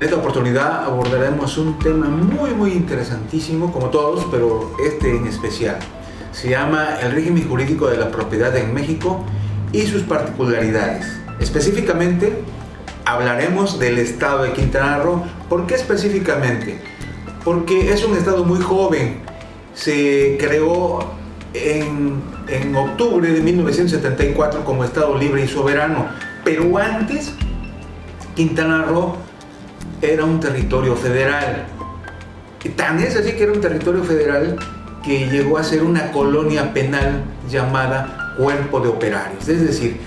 En esta oportunidad abordaremos un tema muy interesantísimo, como todos, pero este en especial. Se llama el régimen jurídico de la propiedad en México y sus particularidades. Específicamente, hablaremos del estado de Quintana Roo. ¿Por qué específicamente? Porque es un estado muy joven. Se creó en octubre de 1974 como estado libre y soberano, pero antes Quintana Roo era un territorio federal. Tan es así que era un territorio federal que llegó a ser una colonia penal llamada Cuerpo de Operarios. Es decir,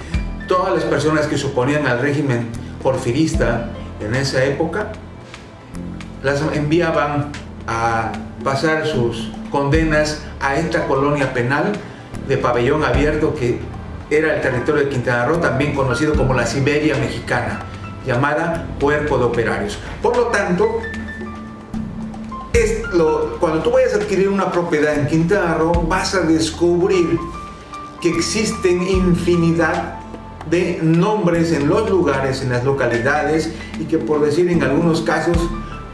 todas las personas que se oponían al régimen porfirista en esa época las enviaban a pasar sus condenas a esta colonia penal de pabellón abierto que era el territorio de Quintana Roo, también conocido como la Siberia mexicana, llamada Cuerpo de Operarios. Por lo tanto, cuando tú vayas a adquirir una propiedad en Quintana Roo, vas a descubrir que existen infinidad de nombres en los lugares, en las localidades, y que, por decir, en algunos casos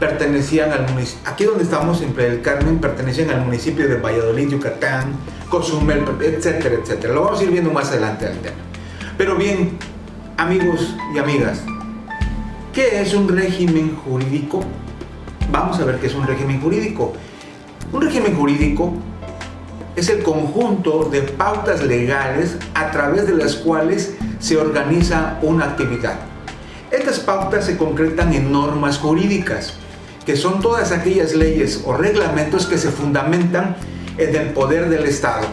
pertenecían al municipio. Aquí donde estamos, en Playa del Carmen, pertenecían al municipio de Valladolid, Yucatán, Cozumel, etcétera, etcétera. Lo vamos a ir viendo más adelante al tema. Pero bien, amigos y amigas, ¿qué es un régimen jurídico? Vamos a ver qué es un régimen jurídico. Un régimen jurídico es el conjunto de pautas legales a través de las cuales se organiza una actividad. Estas pautas se concretan en normas jurídicas, que son todas aquellas leyes o reglamentos que se fundamentan en el poder del Estado.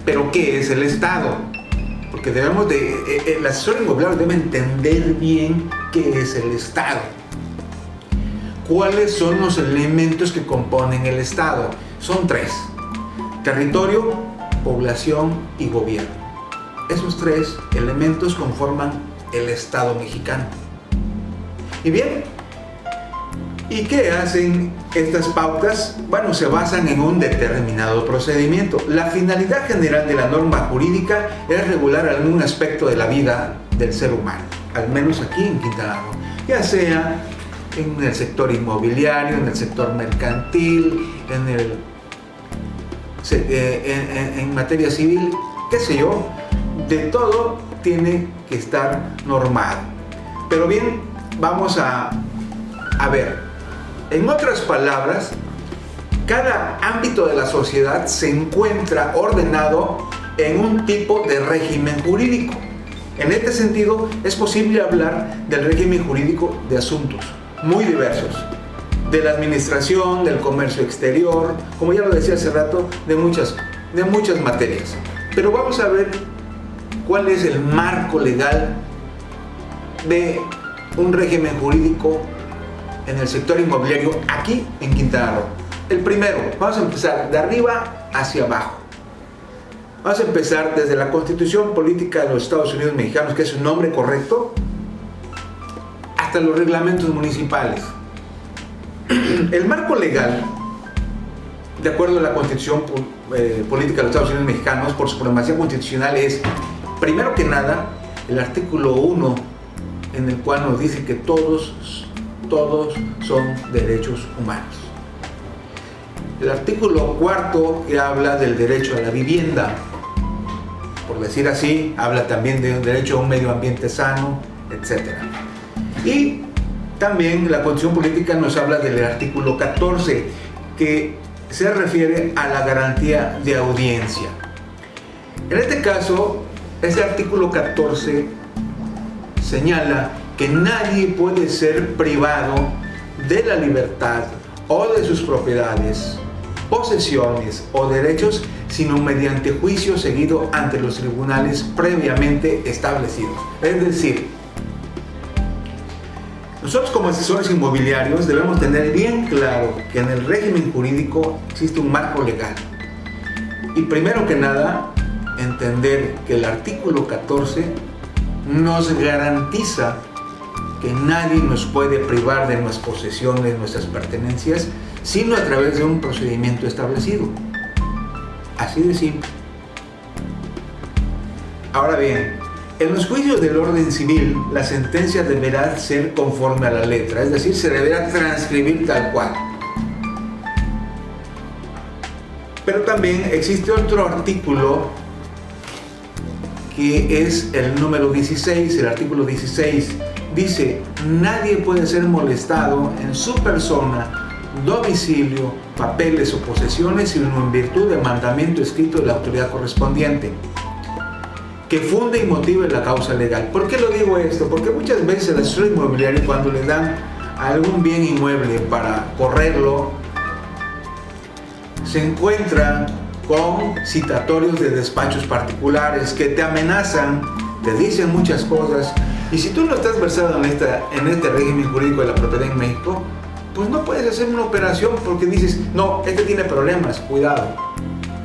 ¿Pero qué es el Estado? Porque el asesor inmobiliario debe entender bien qué es el Estado. ¿Cuáles son los elementos que componen el Estado? Son tres: territorio, población y gobierno. Esos tres elementos conforman el Estado mexicano. Y bien, ¿y qué hacen estas pautas? Bueno, se basan en un determinado procedimiento. La finalidad general de la norma jurídica es regular algún aspecto de la vida del ser humano, al menos aquí en Quintana Roo, ya sea en el sector inmobiliario, en el sector mercantil, en materia civil, qué sé yo, de todo tiene que estar normado. Pero bien, vamos a ver. En otras palabras, cada ámbito de la sociedad se encuentra ordenado en un tipo de régimen jurídico. En este sentido, es posible hablar del régimen jurídico de asuntos muy diversos, de la administración, del comercio exterior, como ya lo decía hace rato, de muchas materias. Pero vamos a ver cuál es el marco legal de un régimen jurídico en el sector inmobiliario aquí en Quintana Roo. El primero, vamos a empezar de arriba hacia abajo. Vamos a empezar desde la Constitución Política de los Estados Unidos Mexicanos, que es su nombre correcto, hasta los reglamentos municipales. El marco legal, de acuerdo a la Constitución Política de los Estados Unidos Mexicanos, por supremacía constitucional, es, primero que nada, el artículo 1, en el cual nos dice que todos son derechos humanos. El artículo 4, que habla del derecho a la vivienda, por decir así, habla también de un derecho a un medio ambiente sano, etc. Y también la Constitución Política nos habla del artículo 14, que se refiere a la garantía de audiencia. En este caso, este artículo 14 señala que nadie puede ser privado de la libertad o de sus propiedades, posesiones o derechos, sino mediante juicio seguido ante los tribunales previamente establecidos. Es decir, nosotros como asesores inmobiliarios debemos tener bien claro que en el régimen jurídico existe un marco legal. Y primero que nada, entender que el artículo 14 nos garantiza que nadie nos puede privar de nuestras posesiones, nuestras pertenencias, sino a través de un procedimiento establecido. Así de simple. Ahora bien, En los juicios del orden civil, la sentencia deberá ser conforme a la letra, es decir, se deberá transcribir tal cual. Pero también existe otro artículo que es el número 16, el artículo 16. Dice: nadie puede ser molestado en su persona, domicilio, papeles o posesiones, sino en virtud del mandamiento escrito de la autoridad correspondiente, que funde y motive la causa legal. ¿Por qué lo digo esto? Porque muchas veces el asesor inmobiliario, cuando le dan algún bien inmueble para correrlo, se encuentra con citatorios de despachos particulares que te amenazan, te dicen muchas cosas, y si tú no estás versado en este régimen jurídico de la propiedad en México, pues no puedes hacer una operación porque dices: no, este tiene problemas, cuidado.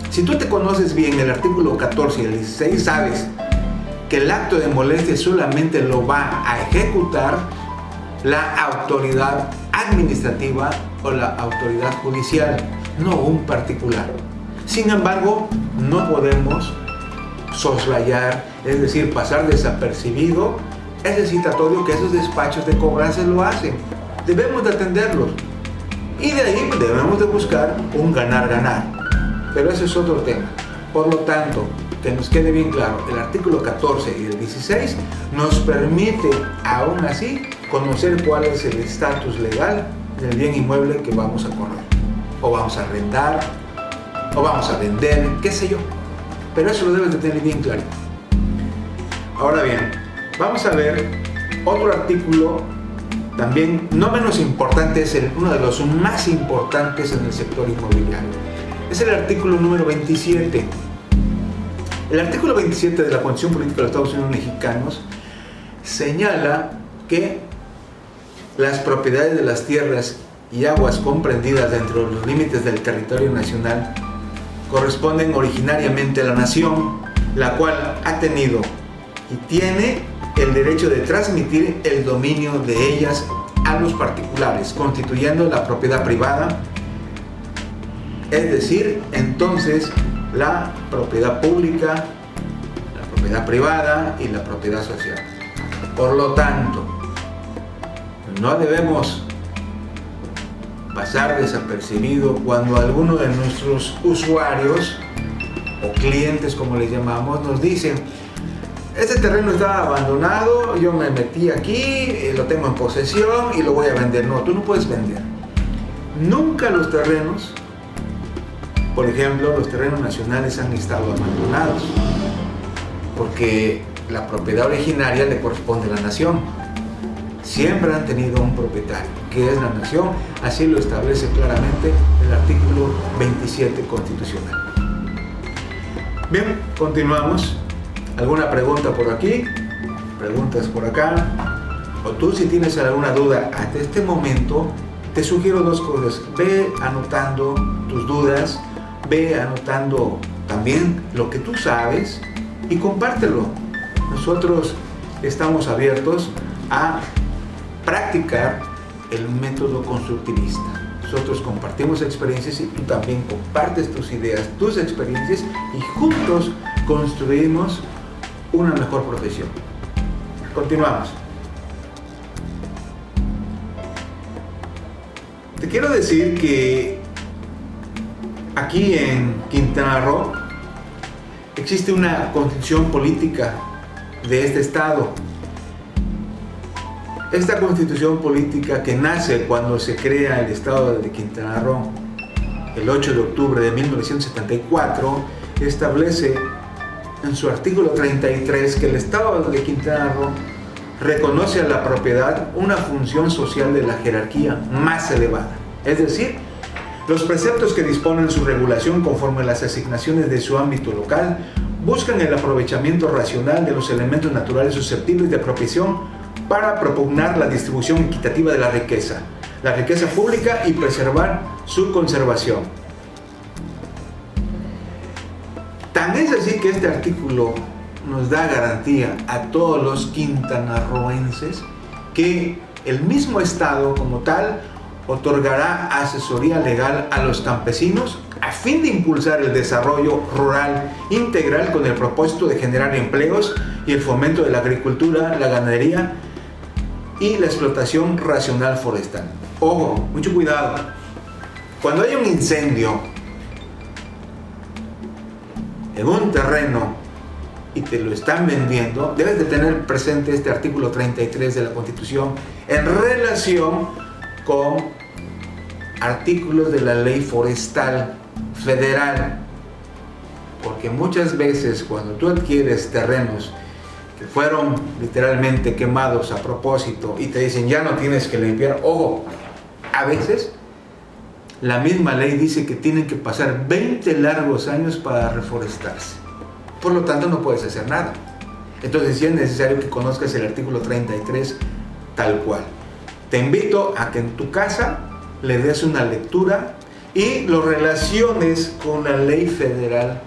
Si tú te conoces bien el artículo 14 y el 16, sabes que el acto de molestia solamente lo va a ejecutar la autoridad administrativa o la autoridad judicial, no un particular. Sin embargo, no podemos soslayar, es decir, pasar desapercibido ese citatorio que esos despachos de cobranza lo hacen. Debemos de atenderlos y de ahí debemos de buscar un ganar-ganar, pero ese es otro tema. Por lo tanto, que nos quede bien claro, el artículo 14 y el 16 nos permite aún así conocer cuál es el estatus legal del bien inmueble que vamos a correr, o vamos a arrendar, o vamos a vender, qué sé yo, pero eso lo debes de tener bien claro. Ahora bien, vamos a ver otro artículo también no menos importante, es uno de los más importantes en el sector inmobiliario. Es el artículo número 27. El artículo 27 de la Constitución Política de los Estados Unidos Mexicanos señala que las propiedades de las tierras y aguas comprendidas dentro de los límites del territorio nacional corresponden originariamente a la nación, la cual ha tenido y tiene el derecho de transmitir el dominio de ellas a los particulares, constituyendo la propiedad privada, es decir, entonces la propiedad pública, la propiedad privada y la propiedad social. Por lo tanto, no debemos pasar desapercibido cuando alguno de nuestros usuarios o clientes, como les llamamos, nos dicen: este terreno está abandonado, yo me metí aquí, lo tengo en posesión y lo voy a vender. No, tú no puedes vender. Nunca los terrenos, por ejemplo, los terrenos nacionales han estado abandonados, porque la propiedad originaria le corresponde a la nación. Siempre han tenido un propietario, que es la nación, así lo establece claramente el artículo 27 constitucional. Bien, continuamos. ¿Alguna pregunta por aquí? ¿Preguntas por acá? O tú, si tienes alguna duda hasta este momento, te sugiero dos cosas. Ve anotando tus dudas, ve anotando también lo que tú sabes y compártelo. Nosotros estamos abiertos a practicar el método constructivista. Nosotros compartimos experiencias y tú también compartes tus ideas, tus experiencias, y juntos construimos una mejor profesión. Continuamos. Te quiero decir que aquí en Quintana Roo existe una constitución política de este estado. Esta constitución política, que nace cuando se crea el estado de Quintana Roo el 8 de octubre de 1974, establece en su artículo 33 que el estado de Quintana Roo reconoce a la propiedad una función social de la jerarquía más elevada. Es decir, los preceptos que disponen su regulación conforme a las asignaciones de su ámbito local buscan el aprovechamiento racional de los elementos naturales susceptibles de apropiación para propugnar la distribución equitativa de la riqueza pública, y preservar su conservación. Tan es así que este artículo nos da garantía a todos los quintanarroenses que el mismo Estado como tal otorgará asesoría legal a los campesinos a fin de impulsar el desarrollo rural integral con el propósito de generar empleos y el fomento de la agricultura, la ganadería y la explotación racional forestal. Ojo, mucho cuidado. Cuando hay un incendio en un terreno y te lo están vendiendo, debes de tener presente este artículo 33 de la Constitución en relación con artículos de la ley forestal federal, porque muchas veces cuando tú adquieres terrenos que fueron literalmente quemados a propósito y te dicen ya no tienes que limpiar, ojo, a veces la misma ley dice que tienen que pasar 20 largos años para reforestarse, por lo tanto no puedes hacer nada. Entonces sí es necesario que conozcas el artículo 33 tal cual. Te invito a que en tu casa le des una lectura y lo relaciones con la ley federal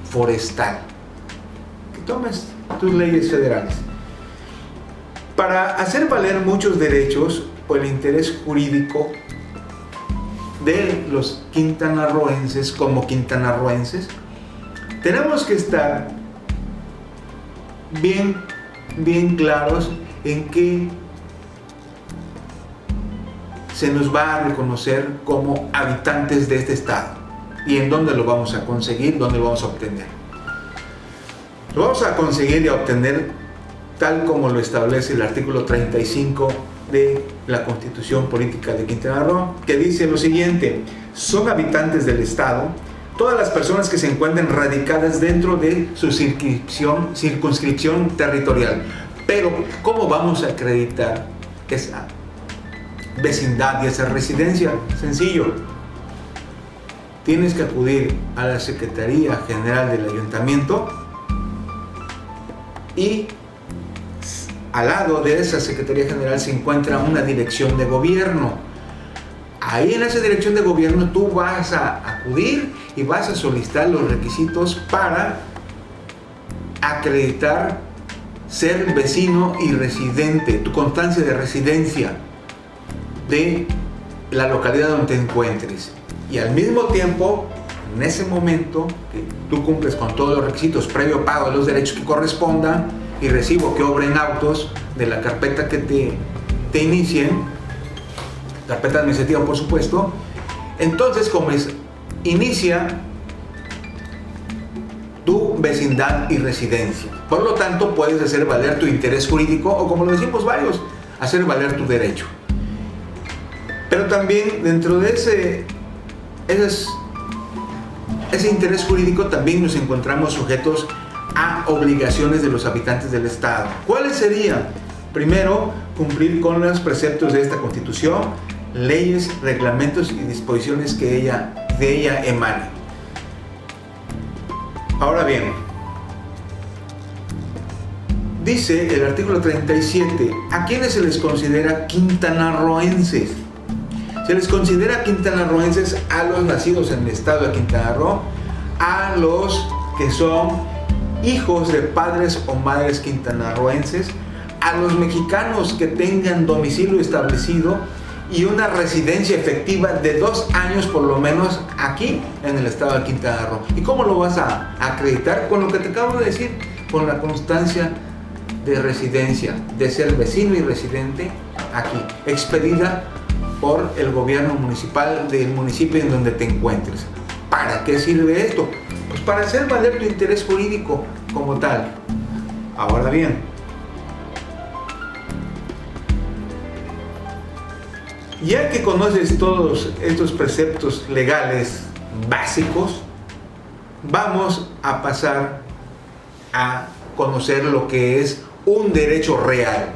forestal. Que tomes tus leyes federales. Para hacer valer muchos derechos o el interés jurídico de los quintanarroenses como quintanarroenses, tenemos que estar bien claros en que se nos va a reconocer como habitantes de este estado y en dónde lo vamos a conseguir, dónde lo vamos a obtener. Lo vamos a conseguir y a obtener tal como lo establece el artículo 35 de la Constitución Política de Quintana Roo, que dice lo siguiente: son habitantes del estado todas las personas que se encuentren radicadas dentro de su circunscripción territorial. Pero ¿cómo vamos a acreditar esa vecindad y esa residencia? Sencillo. Tienes que acudir a la Secretaría General del Ayuntamiento y al lado de esa Secretaría General se encuentra una dirección de gobierno. Ahí en esa dirección de gobierno tú vas a acudir y vas a solicitar los requisitos para acreditar ser vecino y residente, tu constancia de residencia de la localidad donde te encuentres. Y al mismo tiempo, en ese momento que tú cumples con todos los requisitos, previo pago de los derechos que correspondan y recibo que obren autos de la carpeta que te inicien, carpeta administrativa por supuesto, entonces inicia tu vecindad y residencia. Por lo tanto, puedes hacer valer tu interés jurídico o, como lo decimos varios, hacer valer tu derecho. Pero también dentro de ese interés jurídico también nos encontramos sujetos a obligaciones de los habitantes del estado. ¿Cuáles serían? Primero, cumplir con los preceptos de esta Constitución, leyes, reglamentos y disposiciones que de ella emanen. Ahora bien, dice el artículo 37, ¿a quiénes se les considera quintanarroenses? Se les considera quintanarroenses a los nacidos en el estado de Quintana Roo, a los que son hijos de padres o madres quintanarroenses, a los mexicanos que tengan domicilio establecido y una residencia efectiva de 2 años por lo menos aquí en el estado de Quintana Roo. ¿Y cómo lo vas a acreditar? Con lo que te acabo de decir, con la constancia de residencia, de ser vecino y residente aquí, expedida por el gobierno municipal del municipio en donde te encuentres. ¿Para qué sirve esto? Pues para hacer valer tu interés jurídico como tal. Ahora bien, ya que conoces todos estos preceptos legales básicos, vamos a pasar a conocer lo que es un derecho real.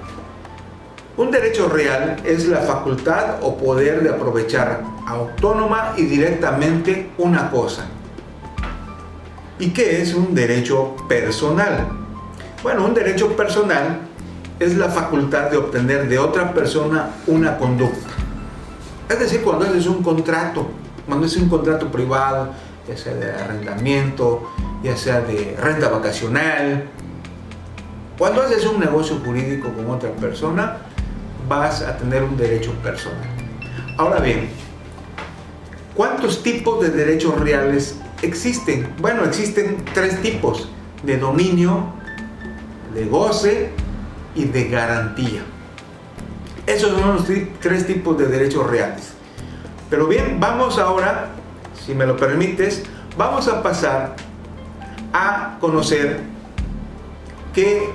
Un derecho real es la facultad o poder de aprovechar autónoma y directamente una cosa. ¿Y qué es un derecho personal? Bueno, un derecho personal es la facultad de obtener de otra persona una conducta. Es decir, cuando haces un contrato, privado, ya sea de arrendamiento, ya sea de renta vacacional, cuando haces un negocio jurídico con otra persona, vas a tener un derecho personal. Ahora bien, ¿cuántos tipos de derechos reales existen? Bueno, existen 3 tipos: de dominio, de goce y de garantía. Esos son los 3 tipos de derechos reales. Pero bien, vamos ahora, si me lo permites, vamos a pasar a conocer qué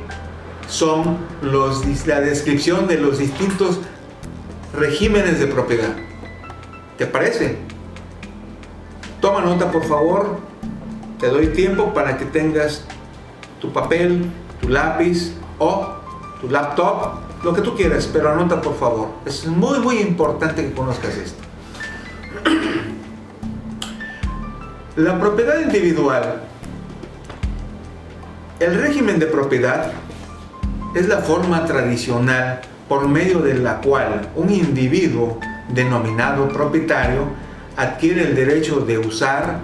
son la descripción de los distintos regímenes de propiedad. ¿Te parece? Toma nota, por favor. Te doy tiempo para que tengas tu papel, tu lápiz o tu laptop, lo que tú quieras, pero anota, por favor. Es muy importante que conozcas esto. La propiedad individual. El régimen de propiedad es la forma tradicional por medio de la cual un individuo denominado propietario adquiere el derecho de usar,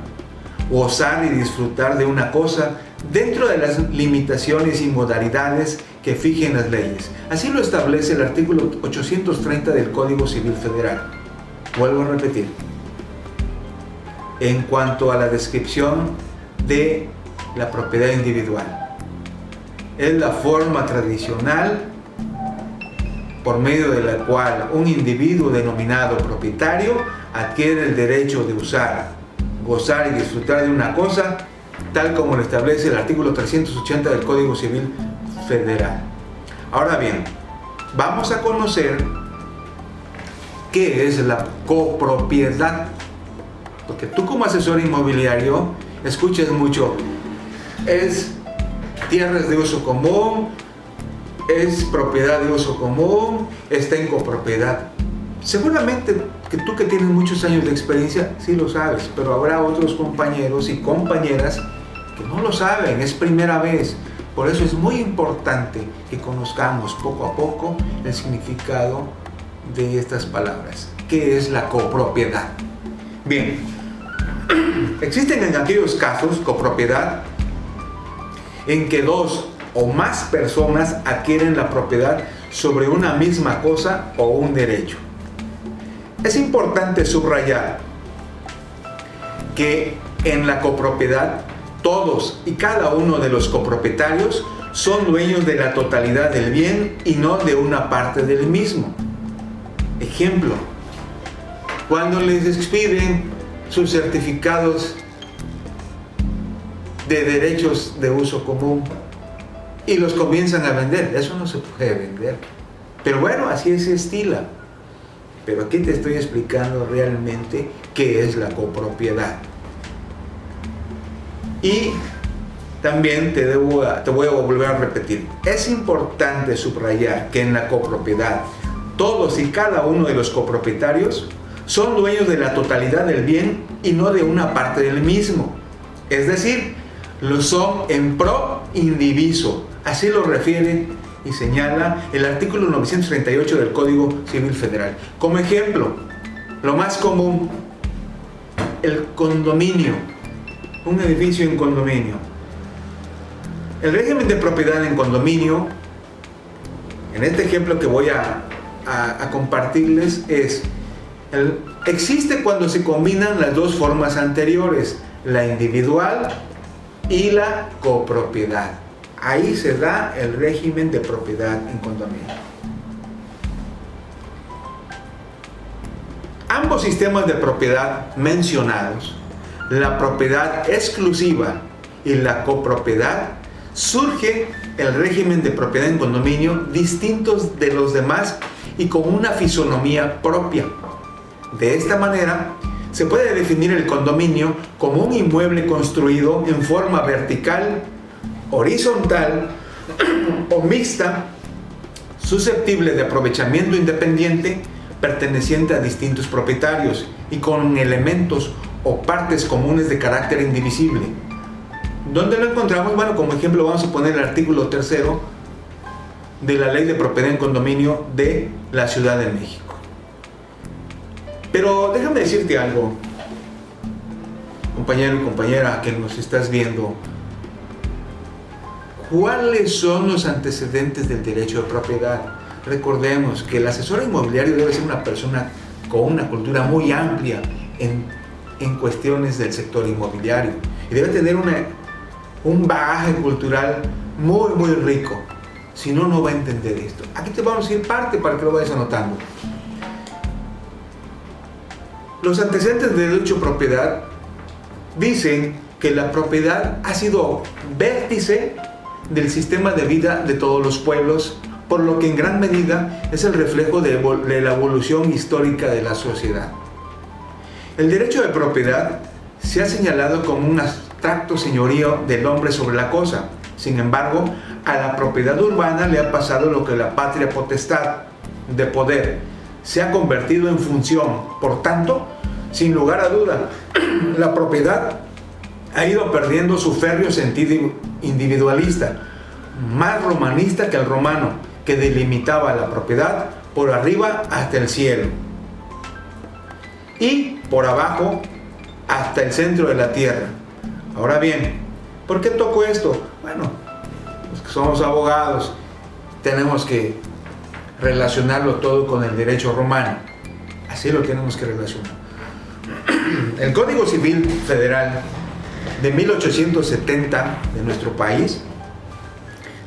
gozar y disfrutar de una cosa dentro de las limitaciones y modalidades que fijen las leyes. Así lo establece el artículo 830 del Código Civil Federal. Vuelvo a repetir. En cuanto a la descripción de la propiedad individual, es la forma tradicional por medio de la cual un individuo denominado propietario adquiere el derecho de usar, gozar y disfrutar de una cosa, tal como lo establece el artículo 380 del Código Civil Federal. Ahora bien, vamos a conocer qué es la copropiedad, porque tú, como asesor inmobiliario, escuchas mucho: es tierras de uso común, es propiedad de uso común, está en copropiedad. Seguramente que tú, que tienes muchos años de experiencia, sí lo sabes, pero habrá otros compañeros y compañeras que no lo saben, es primera vez. Por eso es muy importante que conozcamos poco a poco el significado de estas palabras. ¿Qué es la copropiedad? Bien, existen en aquellos casos copropiedad en que 2 o más personas adquieren la propiedad sobre una misma cosa o un derecho. Es importante subrayar que en la copropiedad todos y cada uno de los copropietarios son dueños de la totalidad del bien y no de una parte del mismo. Ejemplo, cuando les expiden sus certificados de derechos de uso común y los comienzan a vender, eso no se puede vender. Pero bueno, así se estila. Pero aquí te estoy explicando realmente qué es la copropiedad. Y también te voy a volver a repetir. Es importante subrayar que en la copropiedad todos y cada uno de los copropietarios son dueños de la totalidad del bien y no de una parte del mismo. Es decir, lo son en pro indiviso. Así lo refiere y señala el artículo 938 del Código Civil Federal. Como ejemplo, lo más común, el condominio, un edificio en condominio. El régimen de propiedad en condominio, en este ejemplo que voy a compartirles, existe cuando se combinan las 2 formas anteriores, la individual y la copropiedad. Ahí se da el régimen de propiedad en condominio. Ambos sistemas de propiedad mencionados, la propiedad exclusiva y la copropiedad, surge el régimen de propiedad en condominio distintos de los demás y con una fisonomía propia. De esta manera, se puede definir el condominio como un inmueble construido en forma vertical, horizontal o mixta, susceptible de aprovechamiento independiente, perteneciente a distintos propietarios y con elementos o partes comunes de carácter indivisible. ¿Dónde lo encontramos? Bueno, como ejemplo vamos a poner el artículo 3 de la Ley de Propiedad en Condominio de la Ciudad de México. Pero déjame decirte algo, compañero y compañera que nos estás viendo. ¿Cuáles son los antecedentes del derecho de propiedad? Recordemos que el asesor inmobiliario debe ser una persona con una cultura muy amplia en cuestiones del sector inmobiliario y debe tener un bagaje cultural muy, muy rico. Si no, no va a entender esto. Aquí te vamos a ir parte para que lo vayas anotando. Los antecedentes del derecho de propiedad dicen que la propiedad ha sido vértice del sistema de vida de todos los pueblos, por lo que en gran medida es el reflejo de la evolución histórica de la sociedad. El derecho de propiedad se ha señalado como un abstracto señorío del hombre sobre la cosa. Sin embargo, a la propiedad urbana le ha pasado lo que la patria potestad de poder se ha convertido en función. Por tanto, sin lugar a duda, la propiedad ha ido perdiendo su férreo sentido individualista, más romanista que el romano, que delimitaba la propiedad por arriba hasta el cielo y por abajo hasta el centro de la tierra. Ahora bien, ¿por qué toco esto? Bueno, los que somos abogados tenemos que relacionarlo todo con el derecho romano. Así lo tenemos que relacionar. El Código Civil Federal de 1870 de nuestro país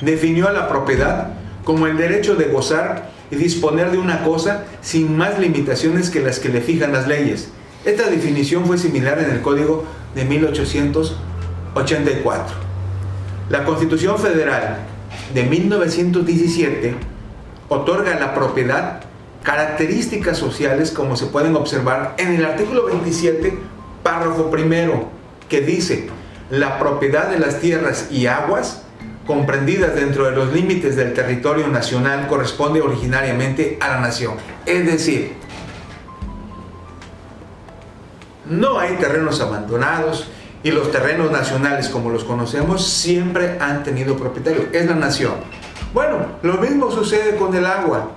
definió a la propiedad como el derecho de gozar y disponer de una cosa sin más limitaciones que las que le fijan las leyes. Esta definición fue similar en el Código de 1884. La Constitución Federal de 1917 otorga a la propiedad características sociales como se pueden observar en el artículo 27, párrafo primero, que dice: la propiedad de las tierras y aguas comprendidas dentro de los límites del territorio nacional corresponde originariamente a la nación. Es decir, no hay terrenos abandonados y los terrenos nacionales como los conocemos siempre han tenido propietario, es la nación. Bueno, lo mismo sucede con el agua.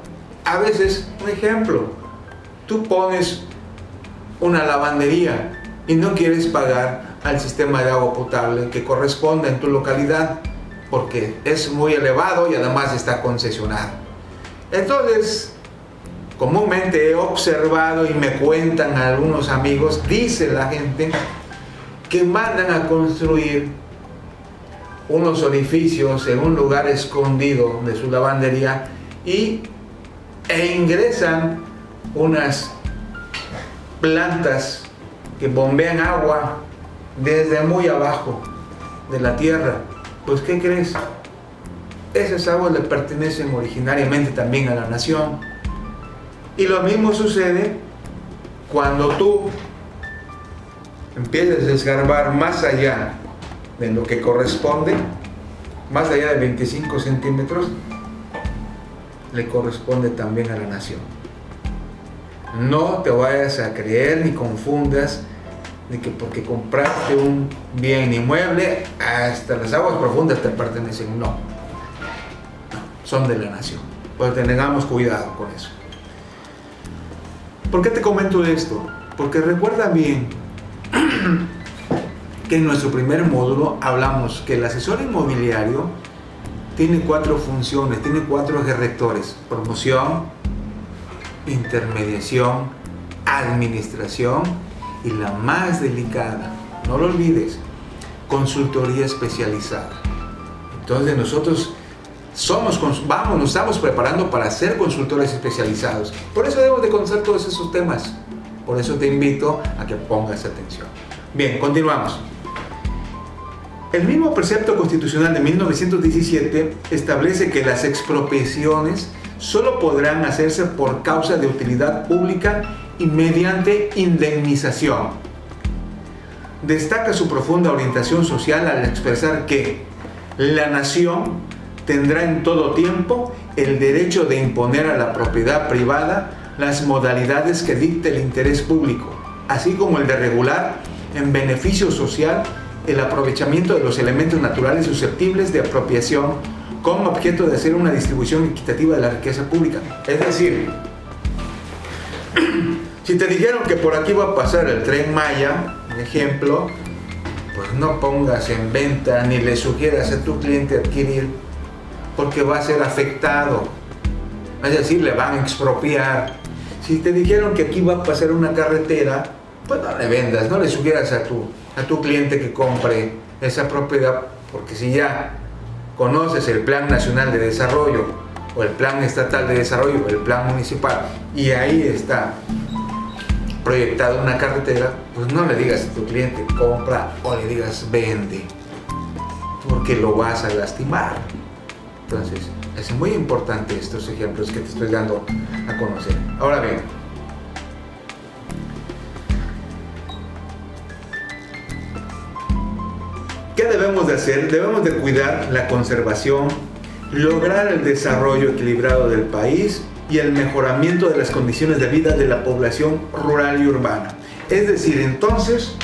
A veces, un ejemplo, tú pones una lavandería y no quieres pagar al sistema de agua potable que corresponde en tu localidad porque es muy elevado y además está concesionado. Entonces, comúnmente he observado y me cuentan algunos amigos, dice la gente, que mandan a construir unos orificios en un lugar escondido de su lavandería e ingresan unas plantas que bombean agua desde muy abajo de la tierra. Pues, ¿qué crees? Esas aguas le pertenecen originariamente también a la nación. Y lo mismo sucede cuando tú empiezas a escarbar más allá de lo que corresponde, más allá de 25 centímetros, le corresponde también a la nación. No te vayas a creer ni confundas de que porque compraste un bien inmueble, hasta las aguas profundas te pertenecen. No, son de la nación. Pues tengamos cuidado con eso. ¿Por qué te comento esto? Porque recuerda bien que en nuestro primer módulo hablamos que el asesor inmobiliario tiene 4 funciones, tiene 4 ejes rectores: promoción, intermediación, administración y la más delicada, no lo olvides, consultoría especializada. Entonces nosotros nos estamos preparando para ser consultores especializados. Por eso debemos de conocer todos esos temas. Por eso te invito a que pongas atención. Bien, continuamos. El mismo precepto constitucional de 1917 establece que las expropiaciones solo podrán hacerse por causa de utilidad pública y mediante indemnización. Destaca su profunda orientación social al expresar que la nación tendrá en todo tiempo el derecho de imponer a la propiedad privada las modalidades que dicte el interés público, así como el de regular en beneficio social el aprovechamiento de los elementos naturales susceptibles de apropiación con objeto de hacer una distribución equitativa de la riqueza pública. Es decir, si te dijeron que por aquí va a pasar el Tren Maya, por ejemplo, pues no pongas en venta ni le sugieras a tu cliente adquirir, porque va a ser afectado. Es decir, le van a expropiar. Si te dijeron que aquí va a pasar una carretera, pues no le vendas, no le sugieras a tu cliente que compre esa propiedad, porque si ya conoces el Plan Nacional de Desarrollo o el Plan Estatal de Desarrollo o el Plan Municipal y ahí está proyectada una carretera, pues no le digas a tu cliente compra o le digas vende, porque lo vas a lastimar. Entonces, es muy importante estos ejemplos que te estoy dando a conocer. Ahora bien, ¿qué debemos de hacer? Debemos de cuidar la conservación, lograr el desarrollo equilibrado del país y el mejoramiento de las condiciones de vida de la población rural y urbana. Es decir, entonces,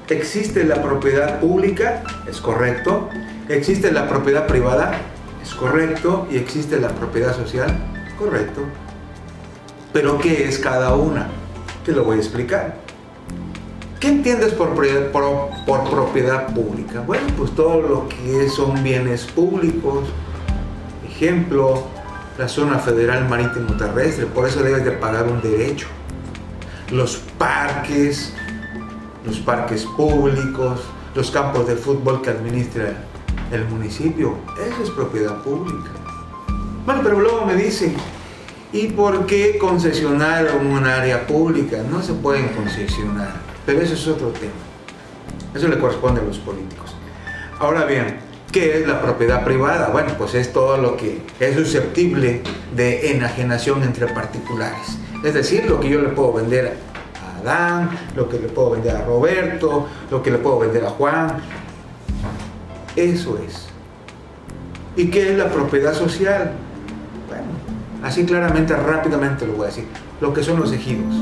existe la propiedad pública, es correcto, existe la propiedad privada, es correcto, y existe la propiedad social, correcto. Pero ¿qué es cada una? Te lo voy a explicar. ¿Qué entiendes por propiedad pública? Bueno, pues todo lo que son bienes públicos. Ejemplo, la zona federal marítimo terrestre, por eso debes de pagar un derecho. Los parques públicos, los campos de fútbol que administra el municipio, eso es propiedad pública. Bueno, pero luego me dicen, ¿y por qué concesionar un área pública? No se pueden concesionar, pero eso es otro tema. Eso le corresponde a los políticos. Ahora bien, ¿qué es la propiedad privada? Bueno, pues es todo lo que es susceptible de enajenación entre particulares. Es decir, lo que yo le puedo vender a Adán, lo que le puedo vender a Roberto, lo que le puedo vender a Juan. Eso es. ¿Y qué es la propiedad social? Bueno, así claramente, rápidamente lo voy a decir. Lo que son los ejidos.